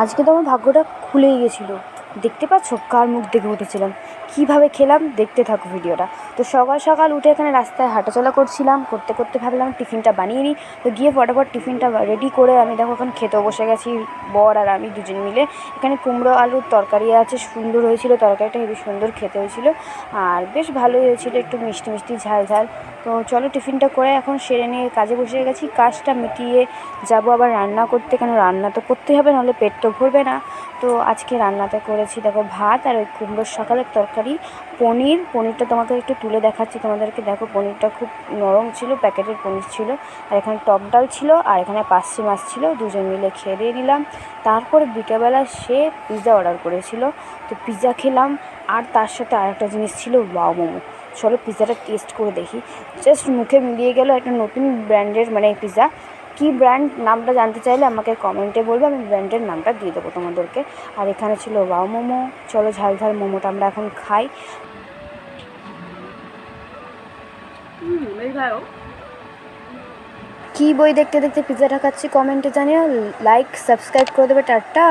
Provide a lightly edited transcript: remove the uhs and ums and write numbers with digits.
আজকে তো আমার ভাগ্যটা খুলেই গেছিলো। দেখতে পাচ্ছ কার মুখ দেখে উঠেছিলাম, কীভাবে খেলাম, দেখতে থাকো ভিডিওটা। তো সকাল সকাল উঠে এখানে রাস্তায় হাঁটাচলা করছিলাম, করতে করতে ভাবলাম টিফিনটা বানিয়ে নিই। তো গিয়ে ফটাফট টিফিনটা রেডি করে আমি দেখো এখন খেতেও বসে গেছি, বর আর আমি দুজন মিলে। এখানে কুমড়ো আলুর তরকারি আছে, সুন্দর হয়েছিল তরকারিটা, হেবি সুন্দর খেতে হয়েছিল আর বেশ ভালোই হয়েছিল, একটু মিষ্টি মিষ্টি ঝাল ঝাল। তো চলো টিফিনটা করে এখন সেরে নিয়ে কাজে বসে গেছি, কাজটা মিটিয়ে যাবো আবার রান্না করতে, কেন রান্না তো করতেই হবে, নাহলে পেট তো ভরবে না। তো আজকে রান্নাটা করেছি দেখো ভাত আর ওই কুমড়োর সকালের তরকারি, পনিরটা তোমাকে একটু তুলে দেখাচ্ছি তোমাদেরকে। দেখো পনিরটা খুব নরম ছিল, প্যাকেটের পনির ছিল। আর এখানে টক ডাল ছিল, আর এখানে পার্শে মাছ ছিল, দুজন মিলে খেয়ে দিয়ে নিলাম। তারপরে বিকেলবেলা সে পিৎজা অর্ডার করেছিল, তো পিৎজা খেলাম। আর তার সাথে আরেকটা জিনিস ছিল ওয়াও মোমো। চলো পিৎজাটা টেস্ট করে দেখি। জাস্ট মুখে মিলিয়ে গেল, একটা নতুন ব্র্যান্ডের মানে পিৎজা। কী ব্র্যান্ড নামটা জানতে চাইলে আমাকে কমেন্টে বলবে, আমি ব্র্যান্ডের নামটা দিয়ে দেবো তোমাদেরকে। আর এখানে ছিল ওয়াও মোমো। চলো ঝাল ঝাল মোমোটা আমরা এখন খাই। কী বই দেখতে দেখতে পিৎজাটা খাচ্ছি কমেন্টে জানিও, লাইক সাবস্ক্রাইব করে দেবে। টাটা।